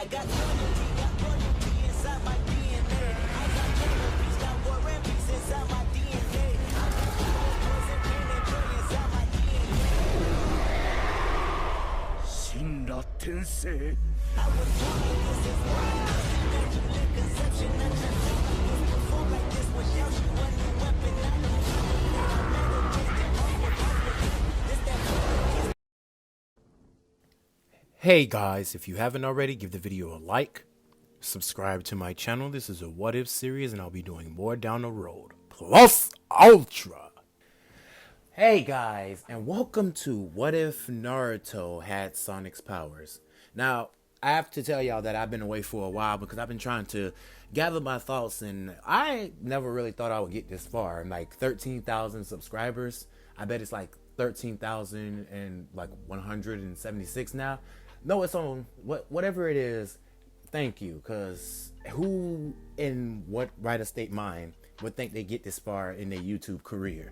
got loyalty, got royalty inside my DNA. I got Chakra, peace, got war and peace inside my DNA. I got poison, pain, and joy inside my DNA. 死んだ天性 I was born like this, it's why immaculate conception. I just perform like this without you, a new weapon. I know I meditate on this that. Hey guys, if you haven't already, give the video a like, subscribe to my channel. This is a what if series and I'll be doing more down the road. Plus Ultra! Hey guys, and welcome to What If Naruto Had Sonic's Powers. Now, I have to tell y'all that I've been away for a while because I've been trying to gather my thoughts, and I never really thought I would get this far. I'm like 13,000 subscribers. I bet it's like 13,000 and like 176 now. No, it's on whatever it is. Thank you, because who in what right of state mind would think they get this far in their YouTube career?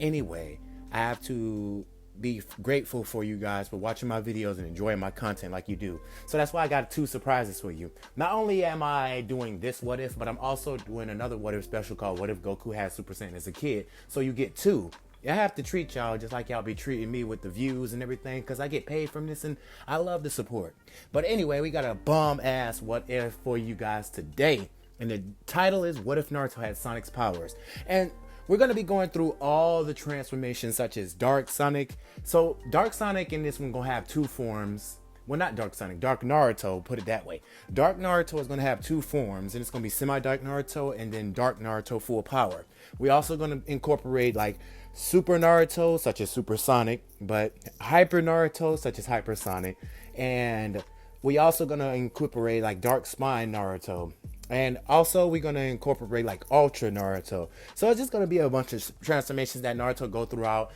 Anyway, I have to be grateful for you guys for watching my videos and enjoying my content like you do. So that's why I got 2 surprises for you. Not only am I doing this what if, but I'm also doing another what if special called What If Goku Had Super Saiyan as a Kid. So you get 2. I have to treat y'all just like y'all be treating me with the views and everything, because I get paid from this and I love the support. But anyway, we got a bomb ass what if for you guys today. And the title is What If Naruto Had Sonic's Powers. And we're going to be going through all the transformations such as Dark Sonic. So Dark Sonic in this one going to have 2 forms. Well, not Dark Sonic, Dark Naruto, put it that way. Dark Naruto is going to have 2 forms, and it's going to be Semi-Dark Naruto and then Dark Naruto Full Power. We're also going to incorporate like Super Naruto, such as Super Sonic, but Hyper Naruto, such as Hyper Sonic. And we also going to incorporate like Dark Spine Naruto. And also we're going to incorporate like Ultra Naruto. So it's just going to be a bunch of transformations that Naruto go throughout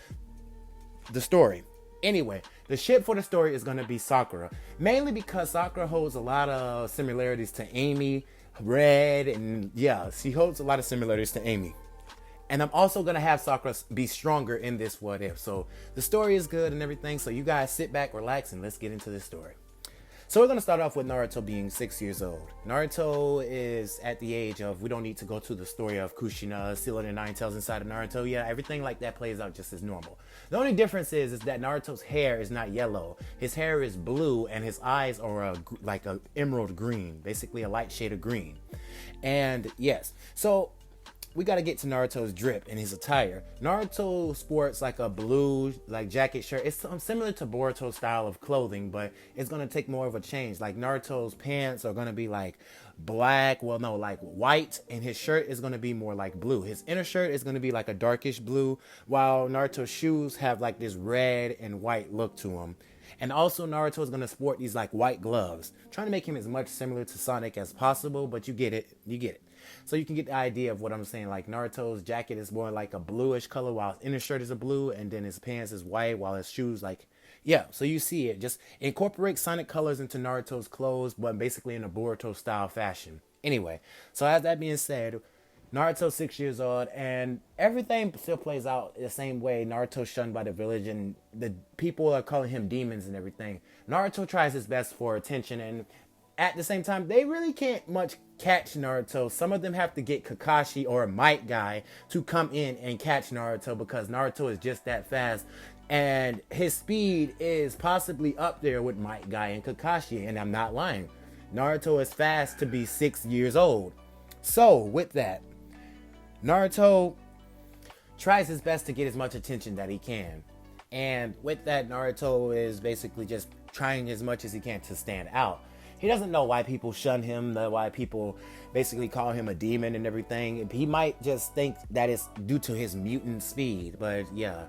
the story. Anyway, the ship for the story is going to be Sakura. Mainly because Sakura holds a lot of similarities to Amy, Red, and yeah, she holds a lot of similarities to Amy. And I'm also going to have Sakura be stronger in this what if. So the story is good and everything. So you guys sit back, relax, and let's get into this story. So we're going to start off with Naruto being 6 years old. Naruto is at the age of, we don't need to go to the story of Kushina, Seal of the Nine Tails inside of Naruto. Yeah, everything like that plays out just as normal. The only difference is that Naruto's hair is not yellow. His hair is blue and his eyes are like a emerald green, basically a light shade of green. And yes, so we got to get to Naruto's drip and his attire. Naruto sports like a blue like jacket shirt. It's similar to Boruto's style of clothing, but it's going to take more of a change. Like Naruto's pants are going to be like black, well no, like white, and his shirt is going to be more like blue. His inner shirt is going to be like a darkish blue, while Naruto's shoes have like this red and white look to them. And also Naruto is going to sport these like white gloves, trying to make him as much similar to Sonic as possible, but you get it. So you can get the idea of what I'm saying. Like Naruto's jacket is more like a bluish color, while his inner shirt is a blue, and then his pants is white, while his shoes like, yeah, so you see it. Just incorporate Sonic colors into Naruto's clothes, but basically in a Boruto style fashion. Anyway, so as that being said, Naruto's 6 years old, and everything still plays out the same way. Naruto's shunned by the village, and the people are calling him demons and everything. Naruto tries his best for attention, and at the same time, they really can't much catch Naruto. Some of them have to get Kakashi or a Might Guy to come in and catch Naruto, because Naruto is just that fast. And his speed is possibly up there with Might Guy and Kakashi, and I'm not lying. Naruto is fast to be 6 years old. So, with that, Naruto tries his best to get as much attention that he can. And with that, Naruto is basically just trying as much as he can to stand out. He doesn't know why people shun him, why people basically call him a demon and everything. He might just think that it's due to his mutant speed, but yeah.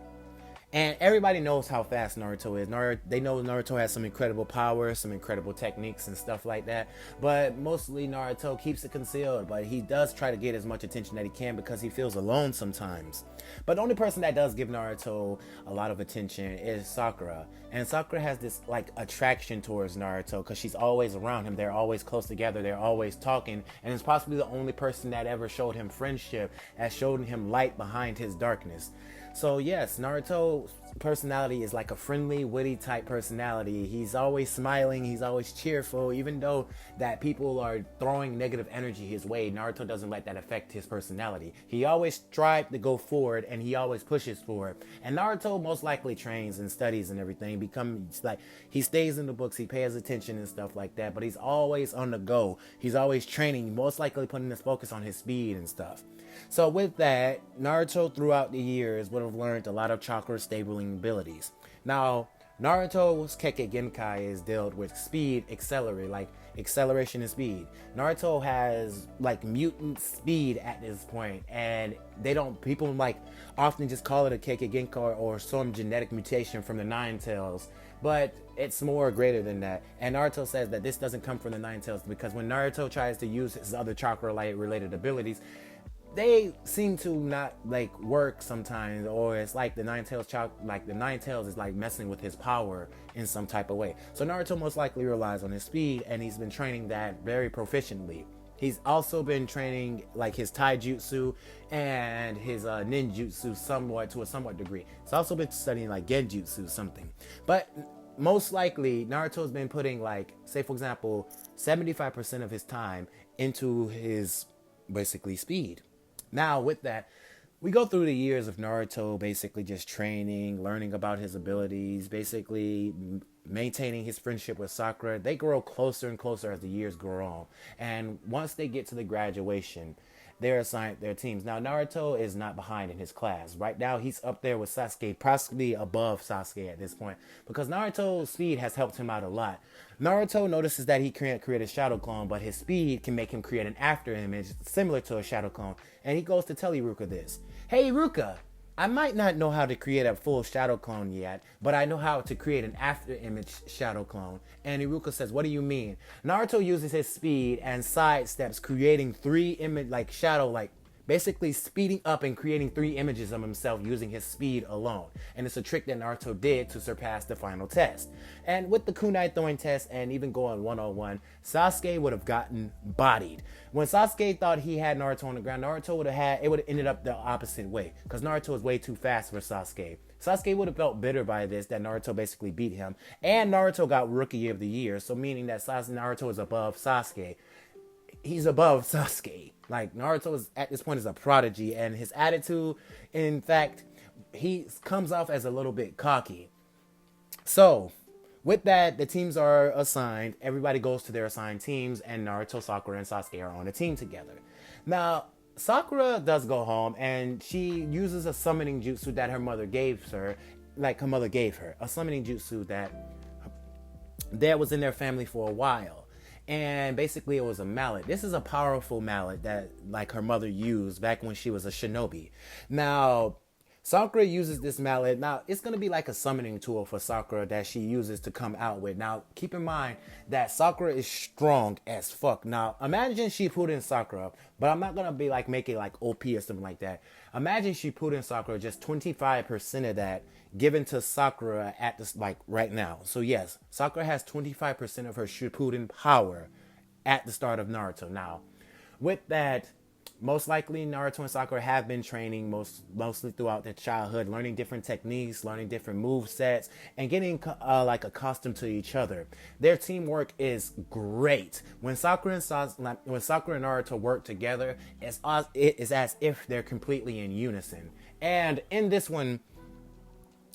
And everybody knows how fast Naruto is. They know Naruto has some incredible powers, some incredible techniques and stuff like that. But mostly Naruto keeps it concealed. But he does try to get as much attention that he can because he feels alone sometimes. But the only person that does give Naruto a lot of attention is Sakura. And Sakura has this like attraction towards Naruto because she's always around him. They're always close together. They're always talking. And it's possibly the only person that ever showed him friendship, as showed him light behind his darkness. So yes, Naruto's personality is like a friendly, witty type personality. He's always smiling, he's always cheerful, even though that people are throwing negative energy his way. Naruto doesn't let that affect his personality. He always strives to go forward, and he always pushes forward. And Naruto most likely trains and studies and everything. Becomes like, he stays in the books, he pays attention and stuff like that. But he's always on the go. He's always training, most likely putting his focus on his speed and stuff. So with that, Naruto throughout the years would have learned a lot of chakra stabling abilities. Now, Naruto's Kekkei Genkai is dealt with speed, accelerate, like acceleration and speed. Naruto has like mutant speed at this point, and people like often just call it a Kekkei Genkai or some genetic mutation from the Nine Tails, but it's more greater than that. And Naruto says that this doesn't come from the Nine Tails, because when Naruto tries to use his other chakra light related abilities, they seem to not like work sometimes, or it's like the Nine Tails is like messing with his power in some type of way. So Naruto most likely relies on his speed, and he's been training that very proficiently. He's also been training like his taijutsu and his ninjutsu to a somewhat degree. He's also been studying like genjutsu something. But most likely Naruto's been putting, like, say for example, 75% of his time into his basically speed. Now, with that, we go through the years of Naruto basically just training, learning about his abilities, basically maintaining his friendship with Sakura. They grow closer and closer as the years go on. And once they get to the graduation, they're assigned their teams. Now, Naruto is not behind in his class. Right now, he's up there with Sasuke, possibly above Sasuke at this point, because Naruto's speed has helped him out a lot. Naruto notices that he can't create a shadow clone, but his speed can make him create an after image similar to a shadow clone. And he goes to tell Iruka this. Hey, Iruka, I might not know how to create a full shadow clone yet, but I know how to create an after image shadow clone. And Iruka says, what do you mean? Naruto uses his speed and sidesteps, creating three image, like shadow, like basically speeding up and creating three images of himself using his speed alone. And it's a trick that Naruto did to surpass the final test. And with the kunai throwing test and even going one-on-one, Sasuke would have gotten bodied. When Sasuke thought he had Naruto on the ground, it would have ended up the opposite way, because Naruto is way too fast for Sasuke. Sasuke would have felt bitter by this, that Naruto basically beat him. And Naruto got Rookie of the Year, so meaning that Naruto is above Sasuke. He's above Sasuke. Like, Naruto is at this point is a prodigy, and his attitude, in fact, he comes off as a little bit cocky. So, with that, the teams are assigned. Everybody goes to their assigned teams, and Naruto, Sakura, and Sasuke are on a team together. Now, Sakura does go home, and she uses a summoning jutsu that her mother gave her, a summoning jutsu that was in their family for a while. And basically it was a mallet. This is a powerful mallet that like her mother used back when she was a shinobi. Now, Sakura uses this mallet. Now, it's going to be like a summoning tool for Sakura that she uses to come out with. Now, keep in mind that Sakura is strong as fuck. Now, imagine she put in Sakura, but I'm not going to be like make it like OP or something like that. Imagine she put in Sakura just 25% of that given to Sakura at this, like right now. So yes, Sakura has 25% of her Shippuden power at the start of Naruto. Now, with that, most likely Naruto and Sakura have been training mostly throughout their childhood, learning different techniques, learning different move sets, and getting like accustomed to each other. Their teamwork is great. When Sakura and Naruto work it is as if they're completely in unison. And in this one,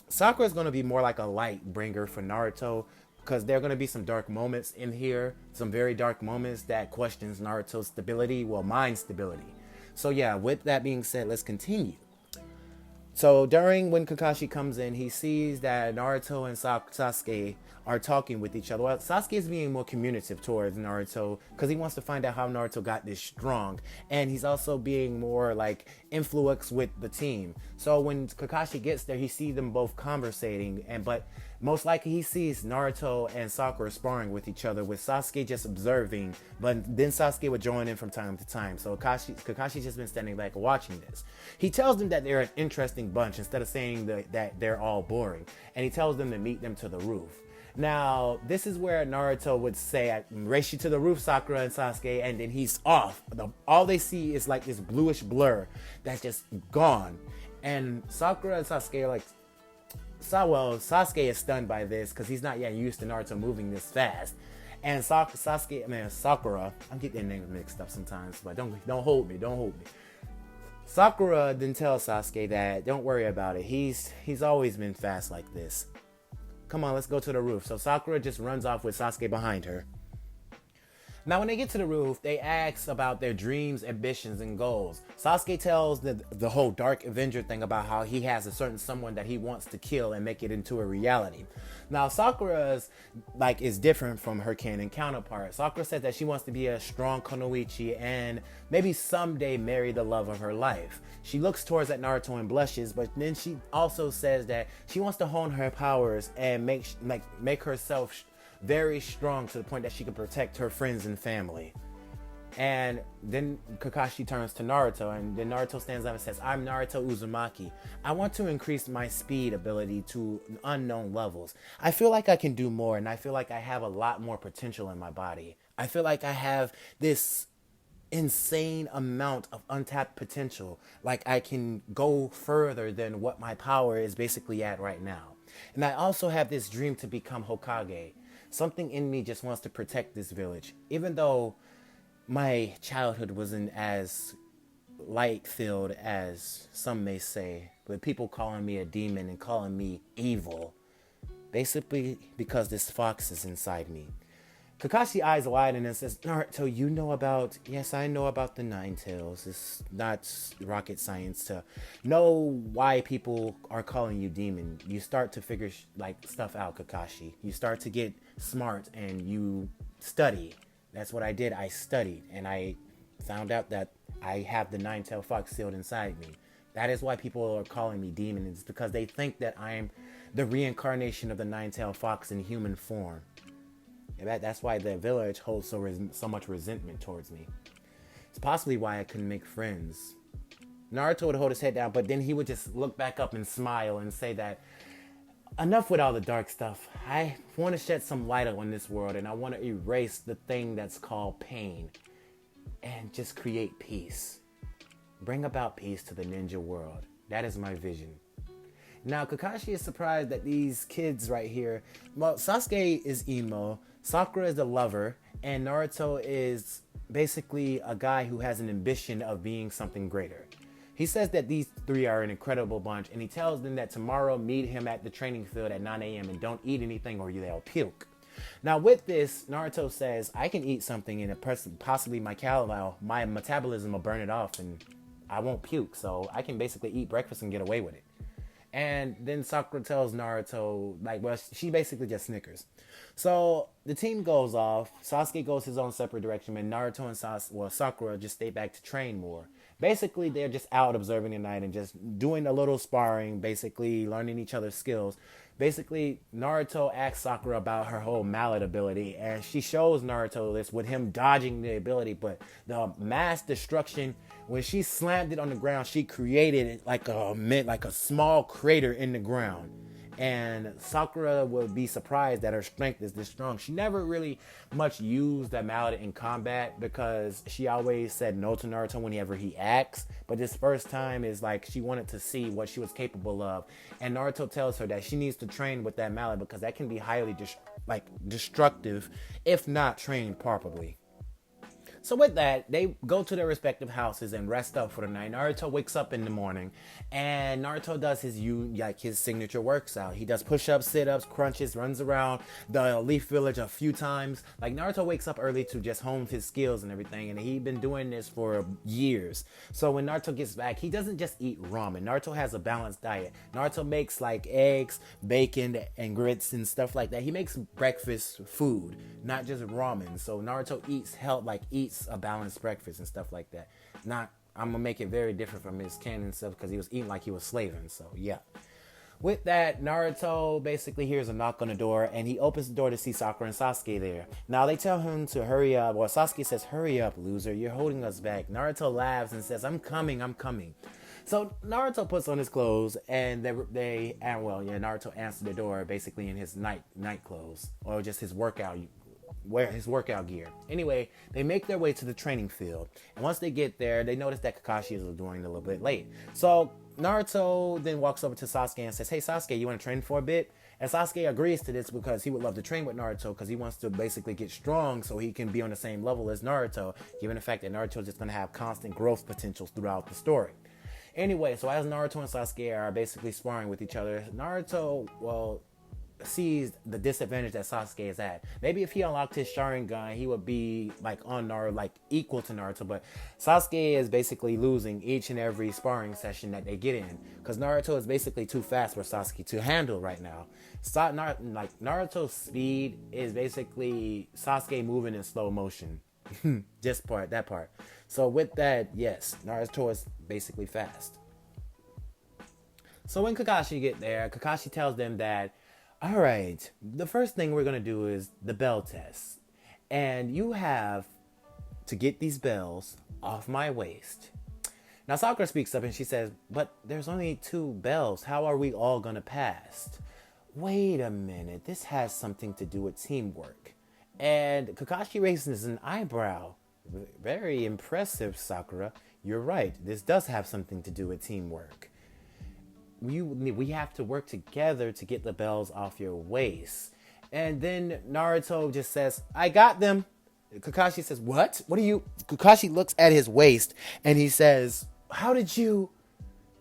Sakura is going to be more like a light bringer for Naruto, because there are going to be some dark moments in here, some very dark moments that questions Naruto's stability, mind stability. So yeah, with that being said, let's continue. So when Kakashi comes in, he sees that Naruto and Sasuke are talking with each other. Well, Sasuke is being more communicative towards Naruto because he wants to find out how Naruto got this strong. And he's also being more like influenced with the team. So when Kakashi gets there, he sees them both conversating, but most likely he sees Naruto and Sakura sparring with each other, with Sasuke just observing, but then Sasuke would join in from time to time. So Kakashi's just been standing back watching this. He tells them that they're an interesting bunch instead of saying that they're all boring. And he tells them to meet them to the roof. Now, this is where Naruto would say, race you to the roof, Sakura and Sasuke, and then he's off. All they see is like this bluish blur that's just gone. And Sakura and Sasuke are like, Sasuke is stunned by this because he's not yet used to Naruto moving this fast. And Sakura, I'm getting their names mixed up sometimes, but don't hold me. Sakura then tells Sasuke that don't worry about it. He's always been fast like this. Come on, let's go to the roof. So Sakura just runs off with Sasuke behind her. Now, when they get to the roof, they ask about their dreams, ambitions, and goals. Sasuke tells the whole Dark Avenger thing about how he has a certain someone that he wants to kill and make it into a reality. Now, Sakura's is different from her canon counterpart. Sakura says that she wants to be a strong kunoichi and maybe someday marry the love of her life. She looks towards that Naruto and blushes, but then she also says that she wants to hone her powers and make herself very strong to the point that she can protect her friends and family. And then Kakashi turns to Naruto, and then Naruto stands up and says, I'm Naruto Uzumaki. I want to increase my speed ability to unknown levels. I feel like I can do more, and I feel like I have a lot more potential in my body. I feel like I have this insane amount of untapped potential. Like I can go further than what my power is basically at right now. And I also have this dream to become Hokage. Something in me just wants to protect this village. Even though my childhood wasn't as light-filled as some may say, with people calling me a demon and calling me evil, basically because this fox is inside me. Kakashi eyes widen and says, Naruto, you know about... Yes, I know about the Nine Tails. It's not rocket science to know why people are calling you demon. You start to figure stuff out, Kakashi. You start to get smart and you study. That's what I did. I studied and I found out that I have the Nine-Tailed Fox sealed inside me. That is why people are calling me demon. It's because they think that I am the reincarnation of the Nine-Tailed Fox in human form. And that's why the village holds so much resentment towards me. It's possibly why I couldn't make friends. Naruto would hold his head down, but then he would just look back up and smile and say that, enough with all the dark stuff. I want to shed some light on this world, and I want to erase the thing that's called pain and just create peace. Bring about peace to the ninja world. That is my vision. Now, Kakashi is surprised that these kids right here... Well, Sasuke is emo, Sakura is a lover, and Naruto is basically a guy who has an ambition of being something greater. He says that these three are an incredible bunch, and he tells them that tomorrow meet him at the training field at 9 a.m. and don't eat anything or they'll puke. Now, with this, Naruto says, I can eat something and possibly my metabolism will burn it off and I won't puke, so I can basically eat breakfast and get away with it. And then Sakura tells Naruto, she basically just snickers. So the team goes off. Sasuke goes his own separate direction, and Naruto and Sakura just stay back to train more. Basically, they're just out observing the night and just doing a little sparring, basically learning each other's skills. Basically, Naruto asks Sakura about her whole mallet ability, and she shows Naruto this with him dodging the ability, but the mass destruction, when she slammed it on the ground, she created like a small crater in the ground. And Sakura would be surprised that her strength is this strong. She never really much used that mallet in combat because she always said no to Naruto whenever he asked. But this first time is like she wanted to see what she was capable of. And Naruto tells her that she needs to train with that mallet because that can be highly destructive if not trained properly. So with that, they go to their respective houses and rest up for the night. Naruto wakes up in the morning, and Naruto does his signature works out. He does push-ups, sit-ups, crunches, runs around the Leaf Village a few times. Naruto wakes up early to just hone his skills and everything, and he'd been doing this for years. So when Naruto gets back, he doesn't just eat ramen. Naruto has a balanced diet. Naruto makes eggs, bacon, and grits and stuff like that. He makes breakfast food, not just ramen. So Naruto eats a balanced breakfast and stuff like that. I'm gonna make it very different from his canon stuff because he was eating like he was slaving. So yeah. With that, Naruto basically hears a knock on the door and he opens the door to see Sakura and Sasuke there. Now they tell him to hurry up. Well, Sasuke says, hurry up, loser. You're holding us back. Naruto laughs and says, I'm coming. So Naruto puts on his clothes and Naruto answers the door basically in his night clothes or just his workout gear. Anyway, they make their way to the training field. And once they get there, they notice that Kakashi is doing a little bit late. So Naruto then walks over to Sasuke and says, hey Sasuke, you want to train for a bit? And Sasuke agrees to this because he would love to train with Naruto because he wants to basically get strong so he can be on the same level as Naruto, given the fact that Naruto is just going to have constant growth potentials throughout the story. Anyway, so as Naruto and Sasuke are basically sparring with each other, Naruto, well, sees the disadvantage that Sasuke is at. Maybe if he unlocked his Sharingan, he would be like on Naruto, like equal to Naruto. But Sasuke is basically losing each and every sparring session that they get in, because Naruto is basically too fast for Sasuke to handle right now. Naruto's speed is basically Sasuke moving in slow motion. Just that part. So with that, yes, Naruto is basically fast. So when Kakashi get there, Kakashi tells them that, all right, the first thing we're going to do is the bell test. And you have to get these bells off my waist. Now Sakura speaks up and she says, but there's only 2 bells. How are we all going to pass? Wait a minute. This has something to do with teamwork. And Kakashi raises an eyebrow. Very impressive, Sakura. You're right. This does have something to do with teamwork. We have to work together to get the bells off your waist. And then Naruto just says, I got them. Kakashi says, what? What are you? Kakashi looks at his waist and he says, how did you?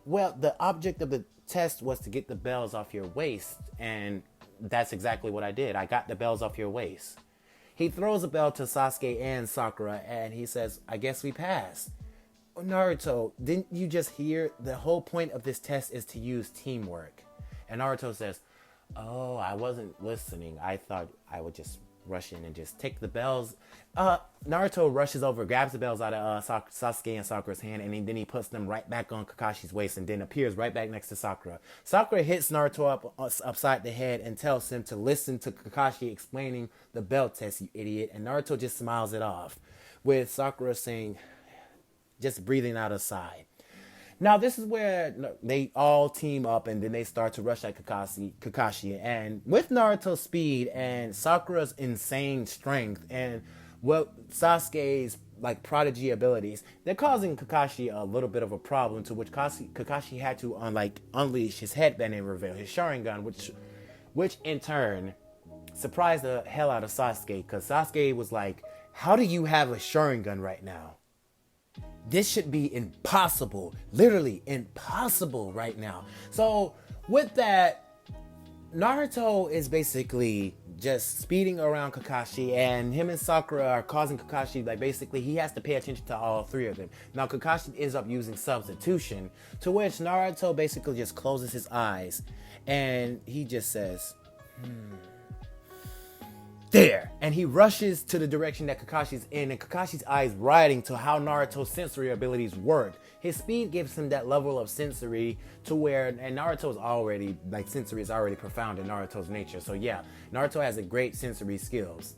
Well, the object of the test was to get the bells off your waist. And that's exactly what I did. I got the bells off your waist. He throws a bell to Sasuke and Sakura and he says, I guess we passed. Naruto, didn't you just hear? The whole point of this test is to use teamwork. And Naruto says, oh, I wasn't listening. I thought I would just rush in and just take the bells. Naruto rushes over, grabs the bells out of Sasuke and Sakura's hand, and then he puts them right back on Kakashi's waist and then appears right back next to Sakura. Sakura hits Naruto upside the head and tells him to listen to Kakashi explaining the bell test, you idiot. And Naruto just smiles it off, with Sakura saying, just breathing out a sigh. Now this is where they all team up and then they start to rush at Kakashi. And with Naruto's speed and Sakura's insane strength and Sasuke's like prodigy abilities, they're causing Kakashi a little bit of a problem, to which Kakashi had to unleash his headband and reveal his Sharingan, which in turn surprised the hell out of Sasuke, because Sasuke was like, how do you have a Sharingan right now? This should be impossible, literally impossible right now. So with that, Naruto is basically just speeding around Kakashi, and him and Sakura are causing Kakashi, basically he has to pay attention to all 3 of them. Now Kakashi ends up using substitution, to which Naruto basically just closes his eyes and he just says, there, and he rushes to the direction that Kakashi's in, and Kakashi's eyes riding to how Naruto's sensory abilities work. His speed gives him that level of sensory to where, and Naruto's already, sensory is already profound in Naruto's nature. So yeah, Naruto has a great sensory skills.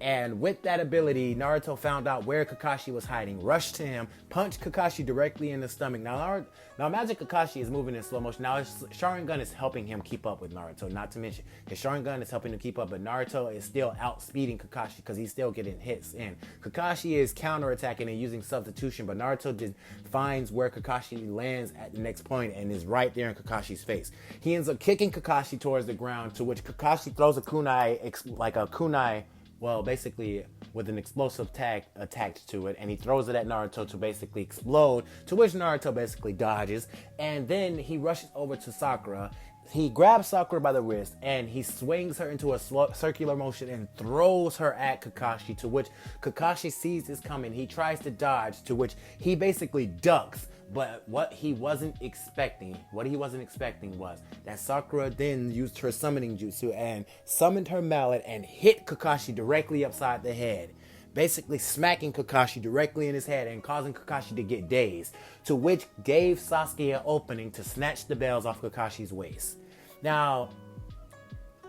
And with that ability, Naruto found out where Kakashi was hiding, rushed to him, punched Kakashi directly in the stomach. Now Magic Kakashi is moving in slow motion. Now his Sharingan is helping him keep up with Naruto. Not to mention, his Sharingan is helping him keep up, but Naruto is still outspeeding Kakashi because he's still getting hits in. Kakashi is counterattacking and using substitution, but Naruto just finds where Kakashi lands at the next point and is right there in Kakashi's face. He ends up kicking Kakashi towards the ground, to which Kakashi throws a kunai, well, basically with an explosive tag attached to it, and he throws it at Naruto to basically explode, to which Naruto basically dodges, and then he rushes over to Sakura. He grabs Sakura by the wrist and he swings her into a circular motion and throws her at Kakashi, to which Kakashi sees this coming. He tries to dodge, to which he basically ducks. But what he wasn't expecting was that Sakura then used her summoning jutsu and summoned her mallet and hit Kakashi directly upside the head, basically smacking Kakashi directly in his head and causing Kakashi to get dazed, to which gave Sasuke an opening to snatch the bells off Kakashi's waist. Now,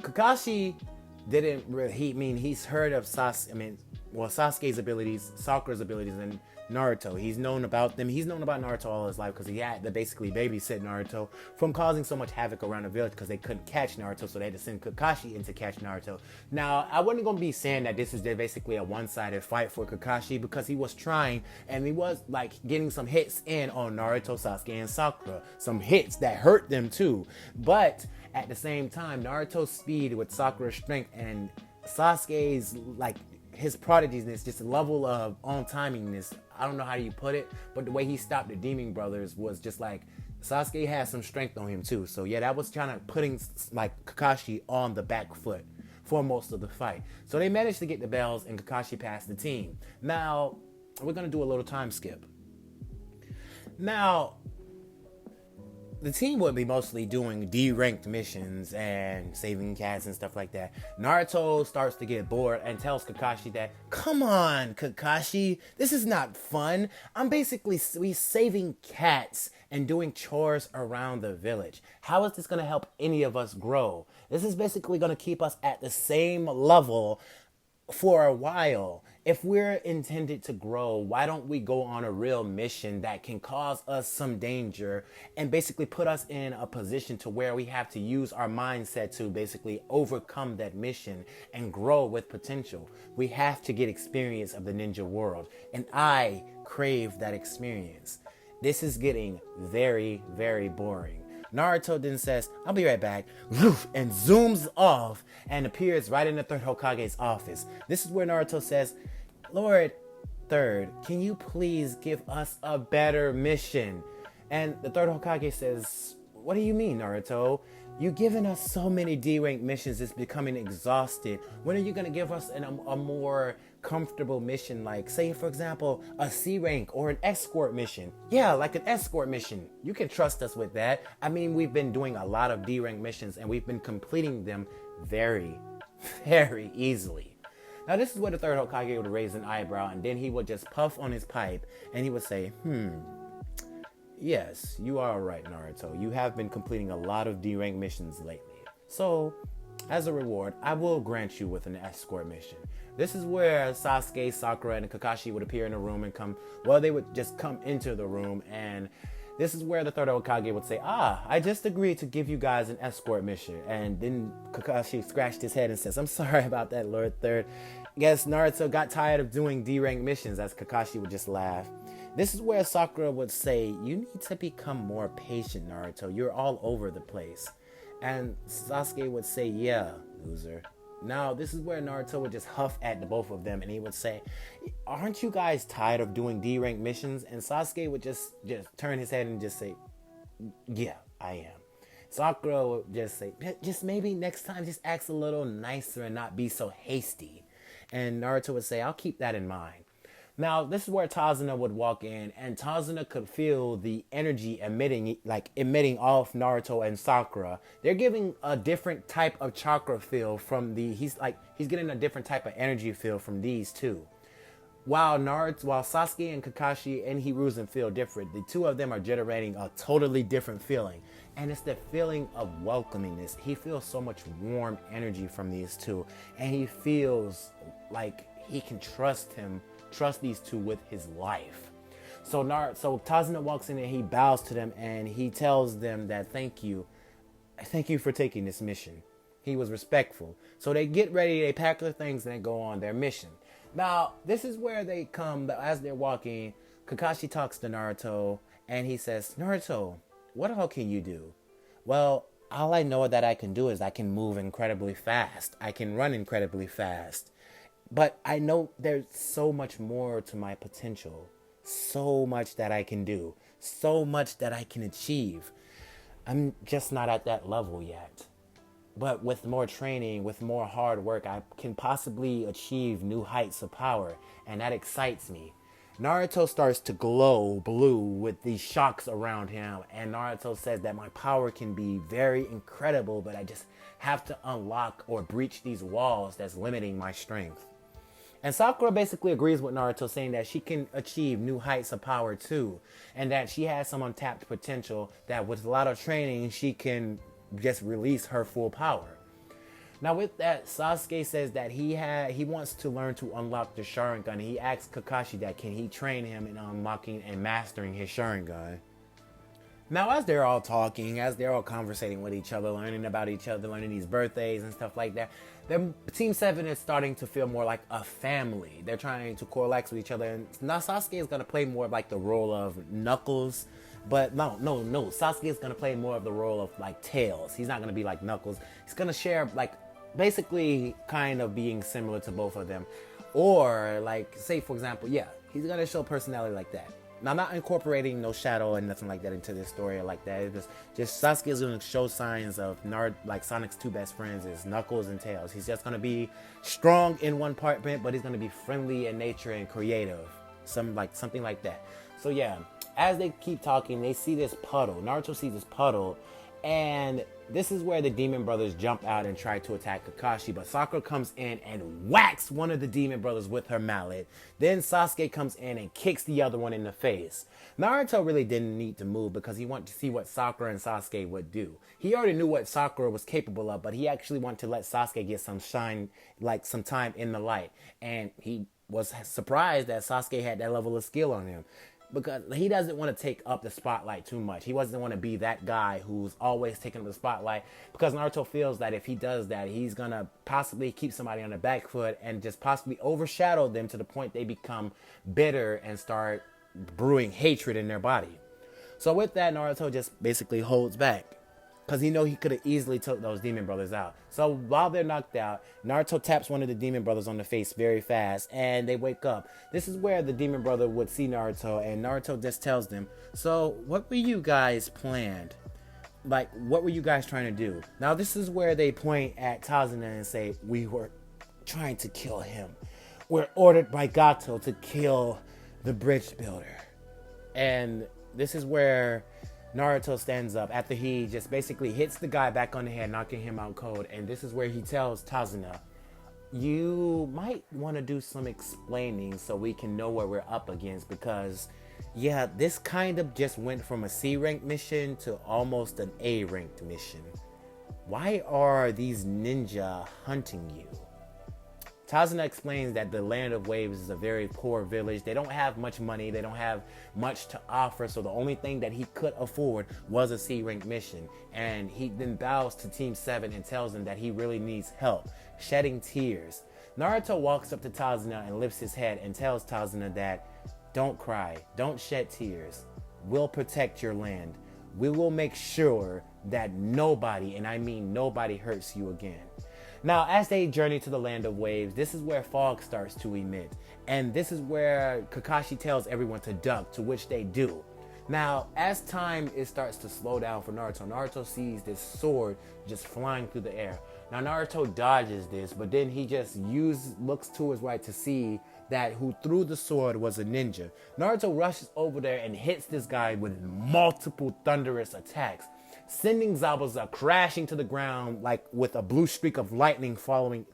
Kakashi didn't really, he's heard of Sasuke's abilities, Sakura's abilities, and Naruto. He's known about them. He's known about Naruto all his life because he had to basically babysit Naruto from causing so much havoc around the village because they couldn't catch Naruto, so they had to send Kakashi in to catch Naruto. Now, I wasn't going to be saying that this is basically a one-sided fight for Kakashi because he was trying and he was like getting some hits in on Naruto, Sasuke, and Sakura. Some hits that hurt them too. But at the same time, Naruto's speed with Sakura's strength and Sasuke's like his prodiginess, just a level of on-timingness. I don't know how you put it, but the way he stopped the Demon Brothers was just like Sasuke had some strength on him too. So yeah, that was kind of putting like Kakashi on the back foot for most of the fight. So they managed to get the bells and Kakashi passed the team. Now, we're going to do a little time skip. Now, the team would be mostly doing D-ranked missions and saving cats and stuff like that. Naruto starts to get bored and tells Kakashi that, come on, Kakashi, this is not fun. I'm basically saving cats and doing chores around the village. How is this going to help any of us grow? This is basically going to keep us at the same level for a while. If we're intended to grow, why don't we go on a real mission that can cause us some danger and basically put us in a position to where we have to use our mindset to basically overcome that mission and grow with potential? We have to get experience of the ninja world, and I crave that experience. This is getting very, very boring. Naruto then says, I'll be right back, and zooms off and appears right in the third Hokage's office. This is where Naruto says, Lord Third, can you please give us a better mission? And the third Hokage says, what do you mean, Naruto? You've given us so many D-rank missions, it's becoming exhausted. When are you going to give us a more comfortable mission, like, say, for example, a C-rank or an escort mission? Yeah, like an escort mission. You can trust us with that. I mean, we've been doing a lot of D-rank missions, and we've been completing them very, very easily. Now, this is where the third Hokage would raise an eyebrow, and then he would just puff on his pipe, and he would say, yes, you are right, Naruto. You have been completing a lot of D-rank missions lately. So, as a reward, I will grant you with an escort mission. This is where Sasuke, Sakura, and Kakashi would appear in a room and they would just come into the room, and this is where the third Hokage would say, I just agreed to give you guys an escort mission. And then Kakashi scratched his head and says, I'm sorry about that, Lord Third. Guess Naruto got tired of doing D-rank missions, as Kakashi would just laugh. This is where Sakura would say, you need to become more patient, Naruto. You're all over the place. And Sasuke would say, yeah, loser. Now, this is where Naruto would just huff at the both of them, and he would say, aren't you guys tired of doing D-rank missions? And Sasuke would just turn his head and just say, yeah, I am. Sakura would just say, just maybe next time just act a little nicer and not be so hasty. And Naruto would say, I'll keep that in mind. Now, this is where Tazuna would walk in, and Tazuna could feel the energy emitting off Naruto and Sakura. They're giving a different type of chakra feel from he's getting a different type of energy feel from these two. While Sasuke and Kakashi and Hiruzen feel different, the two of them are generating a totally different feeling. And it's the feeling of welcomingness. He feels so much warm energy from these two, and he feels like he can trust these two with his life. So Tazuna walks in and he bows to them and he tells them that thank you for taking this mission. He was respectful. So they get ready, they pack their things, and they go on their mission. Now, this is where they come, as they're walking, Kakashi talks to Naruto and he says, Naruto, what all can you do? Well, all I know that I can do is I can move incredibly fast. I can run incredibly fast. But I know there's so much more to my potential. So much that I can do. So much that I can achieve. I'm just not at that level yet. But with more training, with more hard work, I can possibly achieve new heights of power. And that excites me. Naruto starts to glow blue with these shocks around him. And Naruto says that my power can be very incredible, but I just have to unlock or breach these walls that's limiting my strength. And Sakura basically agrees with Naruto, saying that she can achieve new heights of power too. And that she has some untapped potential that with a lot of training, she can just release her full power. Now with that, Sasuke says that he wants to learn to unlock the Sharingan. He asks Kakashi that can he train him in unlocking and mastering his Sharingan. Now as they're all talking, as they're all conversating with each other, learning about each other, learning these birthdays and stuff like that, Team 7 is starting to feel more like a family. They're trying to coalesce with each other. And now Sasuke is going to play more like the role of Knuckles. But no. Sasuke is going to play more of the role of like Tails. He's not going to be like Knuckles. He's going to share like basically kind of being similar to both of them. Or like, say for example, yeah, he's going to show personality like that. Now, I'm not incorporating no shadow and nothing like that into this story or like that. It's just Sasuke is going to show signs of like Sonic's two best friends is Knuckles and Tails. He's just going to be strong in one part, but he's going to be friendly in nature and creative. Something like that. So yeah, as they keep talking, they see this puddle. Naruto sees this puddle, and this is where the Demon Brothers jump out and try to attack Kakashi, but Sakura comes in and whacks one of the Demon Brothers with her mallet. Then Sasuke comes in and kicks the other one in the face. Naruto really didn't need to move because he wanted to see what Sakura and Sasuke would do. He already knew what Sakura was capable of, but he actually wanted to let Sasuke get some shine, like some time in the light. And he was surprised that Sasuke had that level of skill on him, because he doesn't want to take up the spotlight too much. He doesn't want to be that guy who's always taking up the spotlight, because Naruto feels that if he does that, he's going to possibly keep somebody on the back foot and just possibly overshadow them to the point they become bitter and start brewing hatred in their body. So with that, Naruto just basically holds back, because he knows he could have easily took those Demon Brothers out. So while they're knocked out, Naruto taps one of the Demon Brothers on the face very fast, and they wake up. This is where the Demon Brother would see Naruto, and Naruto just tells them, so what were you guys planned? Like, what were you guys trying to do? Now this is where they point at Tazuna and say, we were trying to kill him. We're ordered by Gato to kill the bridge builder. And this is where Naruto stands up after he just basically hits the guy back on the head, knocking him out cold. And this is where he tells Tazuna, you might want to do some explaining so we can know what we're up against, because yeah, this kind of just went from a C-ranked mission to almost an A-ranked mission. Why are these ninja hunting you? Tazuna explains that the Land of Waves is a very poor village. They don't have much money. They don't have much to offer. So the only thing that he could afford was a C-rank mission. And he then bows to Team 7 and tells them that he really needs help, shedding tears. Naruto walks up to Tazuna and lifts his head and tells Tazuna that, don't cry, don't shed tears. We'll protect your land. We will make sure that nobody, and I mean nobody, hurts you again. Now, as they journey to the Land of Waves, this is where fog starts to emit. And this is where Kakashi tells everyone to duck, to which they do. Now, as time starts to slow down for Naruto, Naruto sees this sword just flying through the air. Now, Naruto dodges this, but then he just looks to his right to see that who threw the sword was a ninja. Naruto rushes over there and hits this guy with multiple thunderous attacks, sending Zabuza crashing to the ground like with a blue streak of lightning following.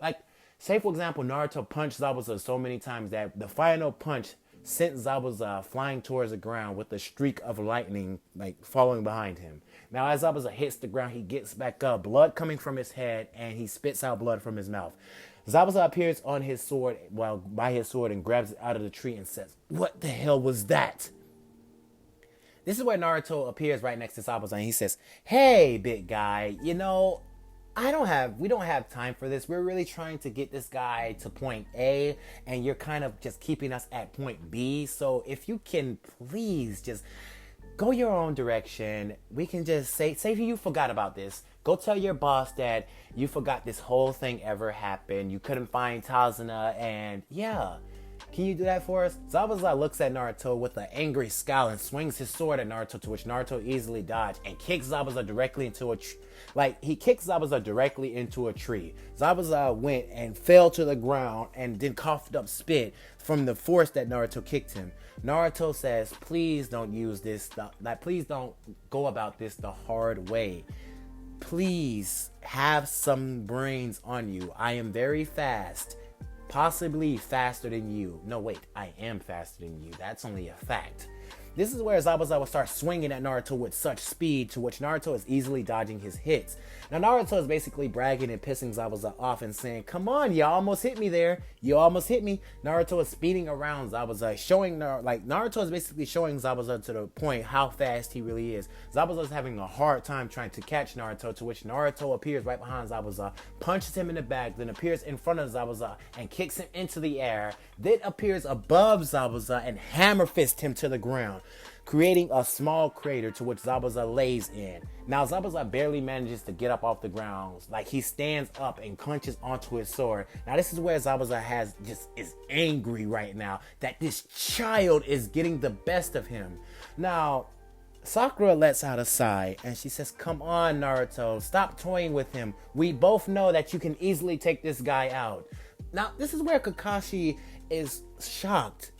Like, say for example, Naruto punched Zabuza so many times that the final punch sent Zabuza flying towards the ground with a streak of lightning like following behind him. Now as Zabuza hits the ground, he gets back up, blood coming from his head, and he spits out blood from his mouth. Zabuza appears on his sword, by his sword, and grabs it out of the tree and says, "What the hell was that?" This is where Naruto appears right next to Zabuza, and he says, "Hey, big guy, you know, we don't have time for this. We're really trying to get this guy to point A, and you're kind of just keeping us at point B. So if you can please just go your own direction. We can just say you forgot about this. Go tell your boss that you forgot this whole thing ever happened. You couldn't find Tazuna, and yeah. Can you do that for us?" Zabuza looks at Naruto with an angry scowl and swings his sword at Naruto, to which Naruto easily dodged and kicks Zabuza directly into a tree. Zabuza went and fell to the ground and then coughed up spit from the force that Naruto kicked him. Naruto says, please don't use this, please don't go about this the hard way. Please have some brains on you. I am very fast. Possibly faster than you. No, wait, I am faster than you. That's only a fact. This is where Zabuza will start swinging at Naruto with such speed, to which Naruto is easily dodging his hits. Now Naruto is basically bragging and pissing Zabuza off and saying, come on, you almost hit me there. You almost hit me. Naruto is speeding around Zabuza, showing, Naruto is basically showing Zabuza to the point how fast he really is. Zabuza is having a hard time trying to catch Naruto, to which Naruto appears right behind Zabuza, punches him in the back, then appears in front of Zabuza and kicks him into the air, then appears above Zabuza and hammer fists him to the ground, creating a small crater to which Zabuza lays in. Now Zabuza barely manages to get up off the ground. Like, he stands up and clenches onto his sword. Now this is where Zabuza is angry right now that this child is getting the best of him. Now Sakura lets out a sigh and she says, come on Naruto, stop toying with him. We both know that you can easily take this guy out. Now this is where Kakashi is shocked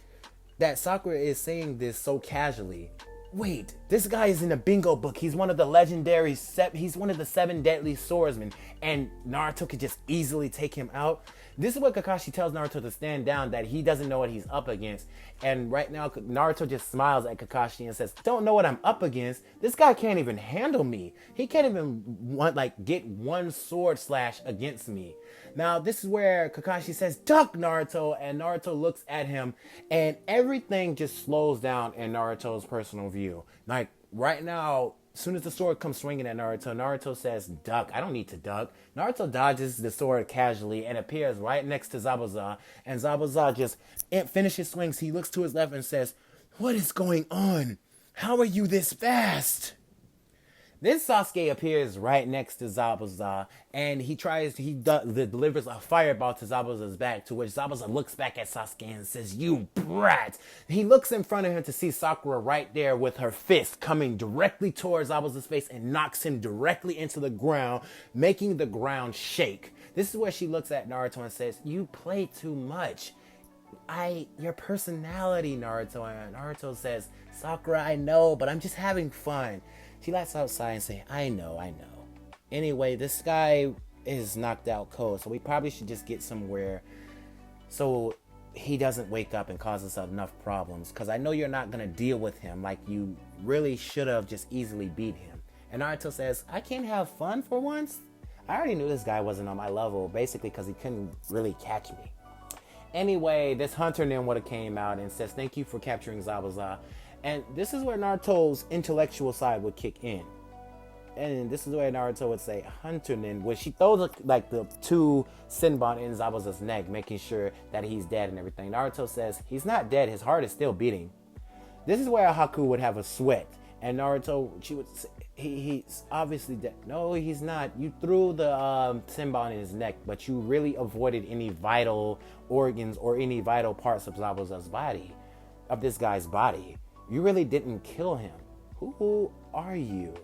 that Sakura is saying this so casually. Wait, this guy is in a bingo book. He's one of the legendary, he's one of the 7 deadly swordsmen, and Naruto could just easily take him out. This is what Kakashi tells Naruto to stand down, that he doesn't know what he's up against. And right now, Naruto just smiles at Kakashi and says, don't know what I'm up against? This guy can't even handle me. He can't even get one sword slash against me. Now, this is where Kakashi says, duck, Naruto, and Naruto looks at him, and everything just slows down in Naruto's personal view. Like, right now, as soon as the sword comes swinging at Naruto, Naruto says, duck. I don't need to duck. Naruto dodges the sword casually and appears right next to Zabuza, and Zabuza just finishes swings. He looks to his left and says, what is going on? How are you this fast? Then Sasuke appears right next to Zabuza, and he delivers a fireball to Zabuza's back, to which Zabuza looks back at Sasuke and says, you brat! He looks in front of him to see Sakura right there with her fist coming directly towards Zabuza's face and knocks him directly into the ground, making the ground shake. This is where she looks at Naruto and says, you play too much. Your personality, Naruto. And Naruto says, Sakura, I know, but I'm just having fun. She lets outside and say, I know. Anyway, this guy is knocked out cold, so we probably should just get somewhere so he doesn't wake up and cause us enough problems, because I know you're not going to deal with him like you really should have just easily beat him. And Naruto says, I can't have fun for once? I already knew this guy wasn't on my level, basically because he couldn't really catch me. Anyway, this hunter then would have came out and says, thank you for capturing Zabuza. And this is where Naruto's intellectual side would kick in. And this is where Naruto would say, Hunter Nin, where she throws the 2 Senbon in Zabuza's neck, making sure that he's dead and everything. Naruto says, he's not dead, his heart is still beating. This is where Haku would have a sweat. And Naruto, she would say, he's obviously dead. No, he's not. You threw the Senbon in his neck, but you really avoided any vital organs or any vital parts of Zabuza's body, of this guy's body. You really didn't kill him. Who are you?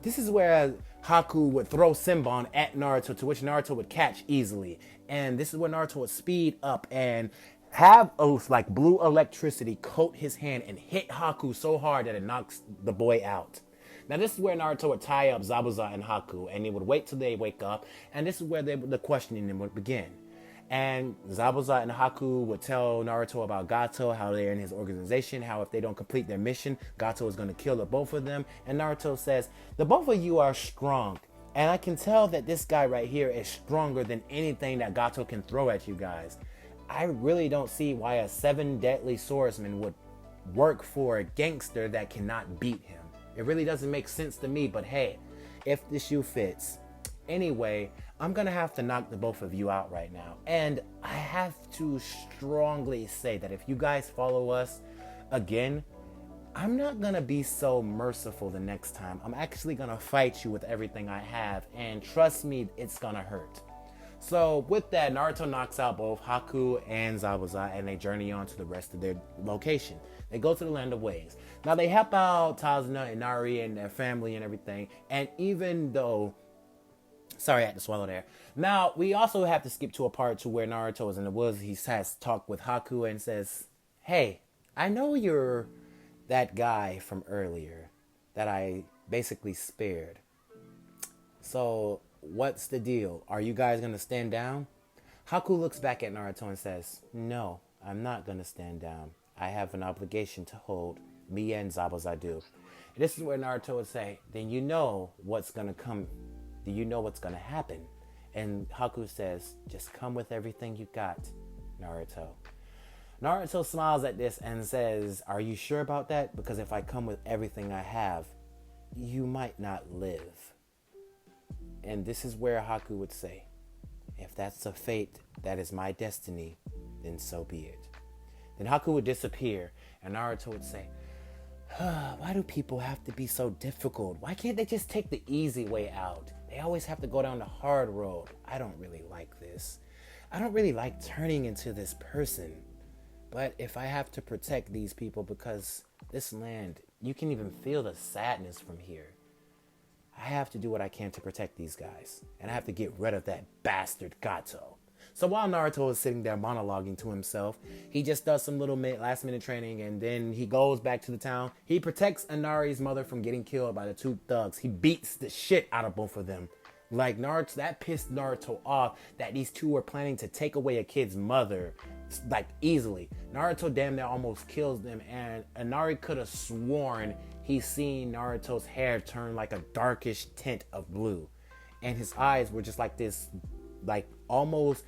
This is where Haku would throw Senbon at Naruto, to which Naruto would catch easily. And this is where Naruto would speed up and have blue electricity coat his hand and hit Haku so hard that it knocks the boy out. Now this is where Naruto would tie up Zabuza and Haku, and he would wait till they wake up, and this is where the questioning would begin. And Zabuza and Haku would tell Naruto about Gato, how they're in his organization, how if they don't complete their mission, Gato is going to kill the both of them. And Naruto says, the both of you are strong, and I can tell that this guy right here is stronger than anything that Gato can throw at you guys. I really don't see why a 7 deadly swordsman would work for a gangster that cannot beat him. It really doesn't make sense to me, but hey, if the shoe fits. Anyway, I'm gonna have to knock the both of you out right now. And I have to strongly say that if you guys follow us again, I'm not gonna be so merciful the next time. I'm actually gonna fight you with everything I have, and trust me, it's gonna hurt. So with that, Naruto knocks out both Haku and Zabuza, and they journey on to the rest of their location. They go to the Land of Waves. Now they help out Tazuna and Nari and their family and everything. And even though, sorry, I had to swallow there. Now we also have to skip to a part to where Naruto is in the woods. He has talked with Haku and says, hey, I know you're that guy from earlier that I basically spared. So what's the deal? Are you guys going to stand down? Haku looks back at Naruto and says, no, I'm not going to stand down. I have an obligation to hold. Me and Zabuza do. And this is where Naruto would say, then you know what's going to come. Do you know what's going to happen? And Haku says, just come with everything you got, Naruto. Naruto smiles at this and says, are you sure about that? Because if I come with everything I have, you might not live. And this is where Haku would say, if that's a fate that is my destiny, then so be it. Then Haku would disappear and Naruto would say, why do people have to be so difficult? Why can't they just take the easy way out? They always have to go down the hard road. I don't really like this. I don't really like turning into this person. But if I have to protect these people, because this land, you can even feel the sadness from here. I have to do what I can to protect these guys. And I have to get rid of that bastard Gato. So while Naruto is sitting there monologuing to himself, he just does some little last minute training and then he goes back to the town. He protects Inari's mother from getting killed by the two thugs. He beats the shit out of both of them. Like Naruto, that pissed Naruto off that these two were planning to take away a kid's mother, like easily. Naruto damn near almost kills them, and Inari could have sworn he seen Naruto's hair turn like a darkish tint of blue, and his eyes were just like this, like almost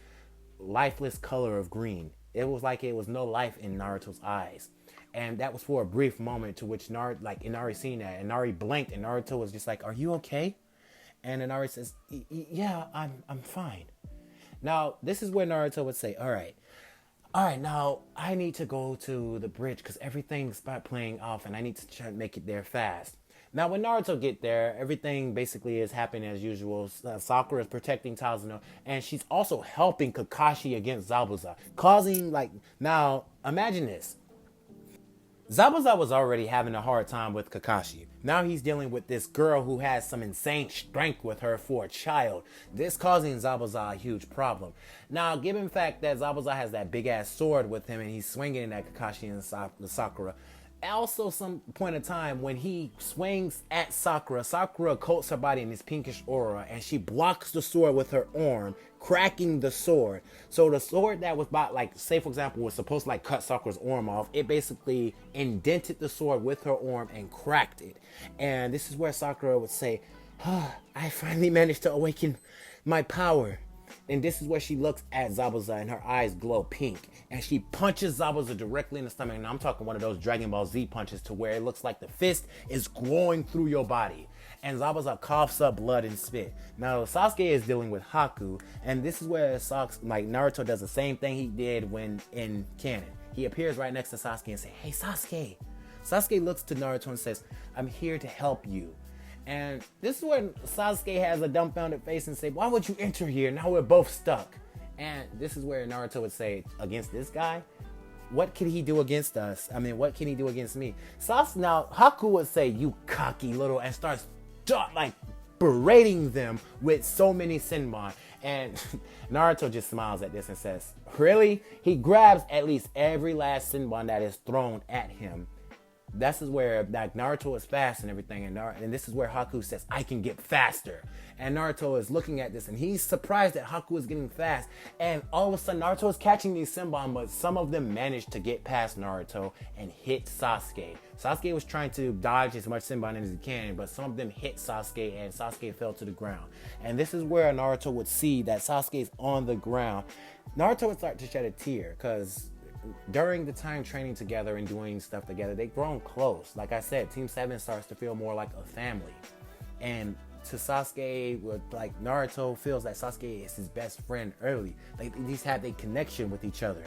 lifeless color of green. It was like it was no life in Naruto's eyes. And that was for a brief moment to which Inari seen that. Inari blinked and Naruto was just like, are you okay? And Inari says, yeah, I'm fine. Now, this is where Naruto would say, all right, now I need to go to the bridge because everything's about playing off and I need to try to make it there fast. Now, when Naruto get there, everything basically is happening as usual. Sakura is protecting Tazano, and she's also helping Kakashi against Zabuza, causing, now, imagine this. Zabuza was already having a hard time with Kakashi. Now he's dealing with this girl who has some insane strength with her for a child. This causing Zabuza a huge problem. Now, given the fact that Zabuza has that big-ass sword with him and he's swinging it at Kakashi and Sakura, also some point of time when he swings at Sakura coats her body in this pinkish aura and she blocks the sword with her arm, cracking the sword. So the sword that was about, say for example, was supposed to cut Sakura's arm off, it basically indented the sword with her arm and cracked it. And this is where Sakura would say, I finally managed to awaken my power. And this is where she looks at Zabuza and her eyes glow pink. And she punches Zabuza directly in the stomach. And I'm talking one of those Dragon Ball Z punches to where it looks like the fist is growing through your body. And Zabuza coughs up blood and spit. Now Sasuke is dealing with Haku. And this is where Naruto does the same thing he did when in canon. He appears right next to Sasuke and says, hey Sasuke. Sasuke looks to Naruto and says, I'm here to help you. And this is when Sasuke has a dumbfounded face and say, why would you enter here? Now we're both stuck. And this is where Naruto would say, against this guy? What can he do against us? I mean, what can he do against me? Now, Haku would say, you cocky little, and starts berating them with so many senbon. And Naruto just smiles at this and says, really? He grabs at least every last senbon that is thrown at him. This is where Naruto is fast and everything, and this is where Haku says, I can get faster. And Naruto is looking at this, and he's surprised that Haku is getting fast. And all of a sudden, Naruto is catching these senbon, but some of them managed to get past Naruto and hit Sasuke. Sasuke was trying to dodge as much senbon as he can, but some of them hit Sasuke, and Sasuke fell to the ground. And this is where Naruto would see that Sasuke is on the ground. Naruto would start to shed a tear, because during the time training together and doing stuff together, they've grown close. Like I said, Team 7 starts to feel more like a family. And to Sasuke, Naruto feels that Sasuke is his best friend early. These have a connection with each other.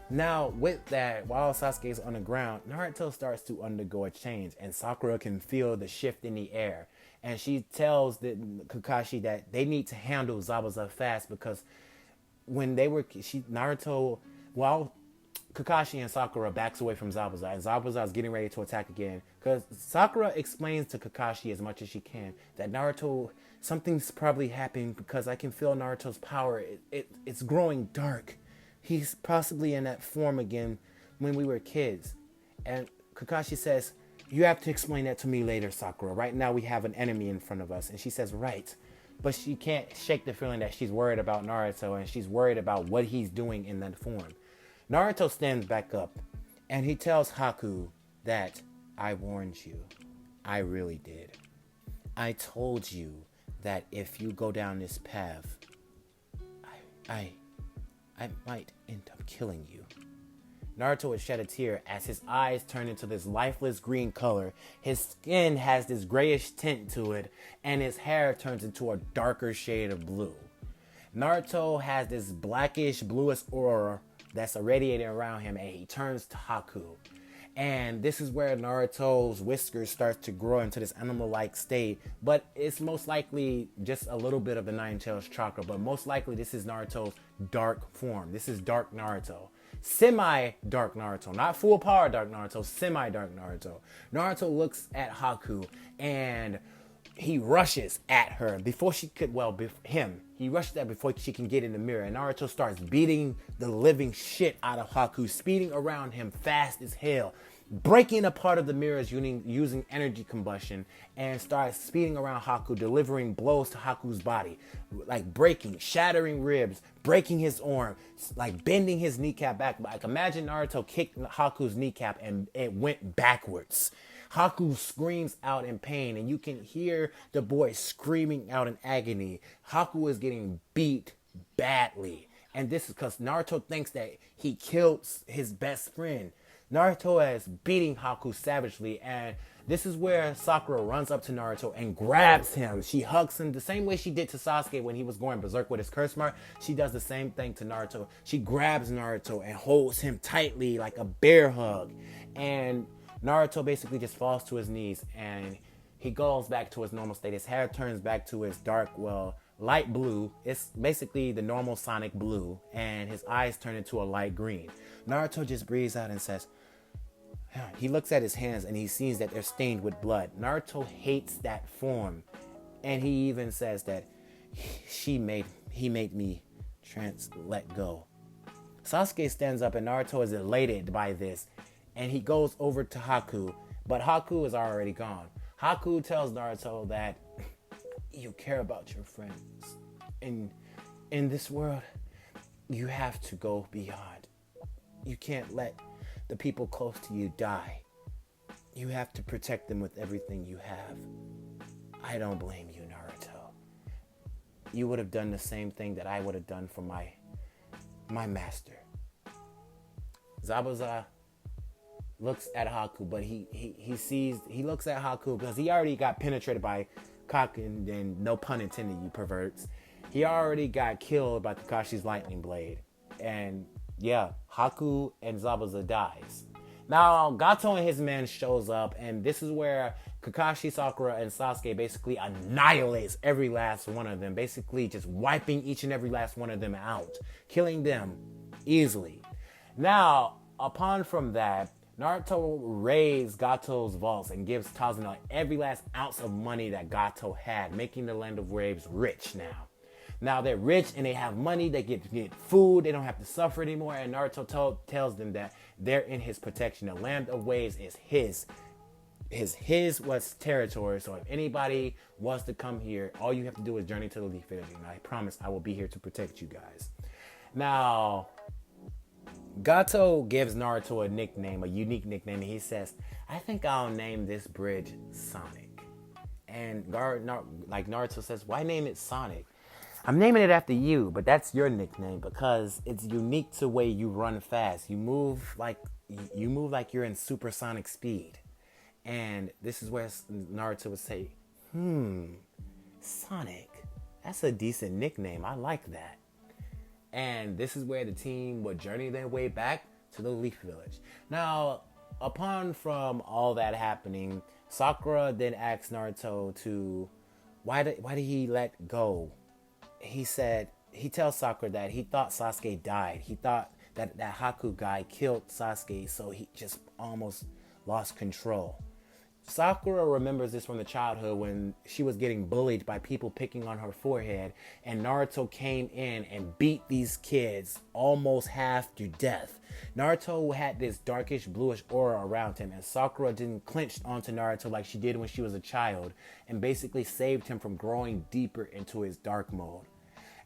Now, with that, while Sasuke is on the ground, Naruto starts to undergo a change, and Sakura can feel the shift in the air. And she tells Kakashi that they need to handle Zabuza fast, because when while Kakashi and Sakura backs away from Zabuza, and Zabuza is getting ready to attack again, because Sakura explains to Kakashi as much as she can that Naruto, something's probably happening because I can feel Naruto's power. It's growing dark. He's possibly in that form again when we were kids. And Kakashi says, you have to explain that to me later, Sakura. Right now we have an enemy in front of us. And she says, right. But she can't shake the feeling that she's worried about Naruto, and she's worried about what he's doing in that form. Naruto stands back up and he tells Haku that I warned you. I really did. I told you that if you go down this path, I might end up killing you. Naruto would shed a tear as his eyes turn into this lifeless green color. His skin has this grayish tint to it, and his hair turns into a darker shade of blue. Naruto has this blackish, bluish aura that's irradiating around him, and he turns to Haku. And this is where Naruto's whiskers start to grow into this animal-like state, but it's most likely just a little bit of the Nine-Tails chakra, but most likely this is Naruto's dark form. This is Dark Naruto. Semi-Dark Naruto. Not full power Dark Naruto, semi-Dark Naruto. Naruto looks at Haku, and he rushes at her before she could, he rushes at before she can get in the mirror, and Naruto starts beating the living shit out of Haku, speeding around him fast as hell, breaking a part of the mirrors using energy combustion, and starts speeding around Haku, delivering blows to Haku's body, like breaking, shattering ribs, breaking his arm, like bending his kneecap back. Like imagine Naruto kicked Haku's kneecap and it went backwards. Haku screams out in pain, and you can hear the boy screaming out in agony. Haku is getting beat badly, and this is because Naruto thinks that he killed his best friend. Naruto is beating Haku savagely, and this is where Sakura runs up to Naruto and grabs him. She hugs him the same way she did to Sasuke when he was going berserk with his curse mark. She does the same thing to Naruto. She grabs Naruto and holds him tightly like a bear hug, and Naruto basically just falls to his knees, and he goes back to his normal state. His hair turns back to his dark, light blue. It's basically the normal Sonic blue, and his eyes turn into a light green. Naruto just breathes out and says, he looks at his hands and he sees that they're stained with blood. Naruto hates that form, and he even says that he made me let go. Sasuke stands up, and Naruto is elated by this, and he goes over to Haku, but Haku is already gone. Haku tells Naruto that you care about your friends. In this world, you have to go beyond. You can't let the people close to you die. You have to protect them with everything you have. I don't blame you, Naruto. You would have done the same thing that I would have done for my master. Zabuza looks at Haku, but he looks at Haku because he already got penetrated by Kakin, and no pun intended, you perverts. He already got killed by Kakashi's lightning blade. And yeah, Haku and Zabuza dies. Now Gato and his men shows up, and this is where Kakashi, Sakura, and Sasuke basically annihilates every last one of them, basically just wiping each and every last one of them out, killing them easily. Now, upon from that, Naruto raids Gato's vaults and gives Tazuna every last ounce of money that Gato had, making the Land of Waves rich now. Now they're rich and they have money, they get food, they don't have to suffer anymore, and Naruto tells them that they're in his protection. The Land of Waves is his territory, so if anybody wants to come here, all you have to do is journey to the Leaf Village, and I promise I will be here to protect you guys. Now, Gato gives Naruto a nickname, a unique nickname, and he says, I think I'll name this bridge Sonic. And Naruto says, why name it Sonic? I'm naming it after you, but that's your nickname because it's unique to the way you run fast. You move like you're in supersonic speed. And this is where Naruto would say, Sonic, that's a decent nickname. I like that. And this is where the team would journey their way back to the Leaf Village. Now, upon from all that happening, Sakura then asks Naruto to, why did he let go? He tells Sakura that he thought Sasuke died. He thought that Haku guy killed Sasuke, so he just almost lost control. Sakura remembers this from the childhood when she was getting bullied by people picking on her forehead, and Naruto came in and beat these kids almost half to death. Naruto had this darkish bluish aura around him, and Sakura didn't clinch onto Naruto like she did when she was a child, and basically saved him from growing deeper into his dark mode,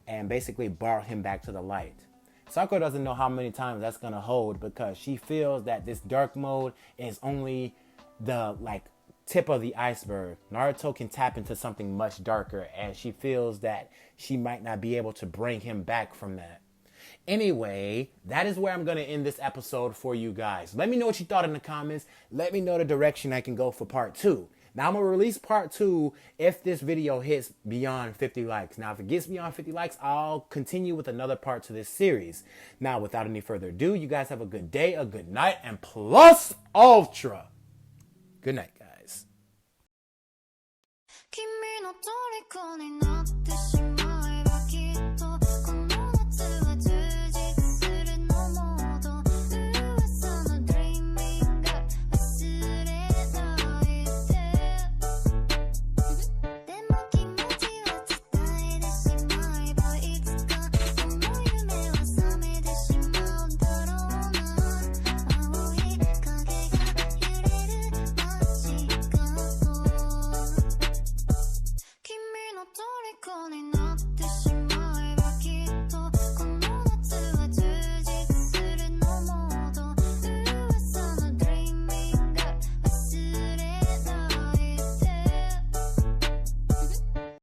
and basically brought him back to the light. Sakura doesn't know how many times that's going to hold because she feels that this dark mode is only the like tip of the iceberg. Naruto can tap into something much darker, and she feels that she might not be able to bring him back from that. Anyway, that is where I'm going to end this episode for you guys. Let me know what you thought in the comments. Let me know the direction I can go for part 2. Now, I'm going to release part 2 if this video hits beyond 50 likes. Now, if it gets beyond 50 likes, I'll continue with another part to this series. Now, without any further ado, you guys have a good day, a good night, and plus ultra. Good night, guys. 君の虜になって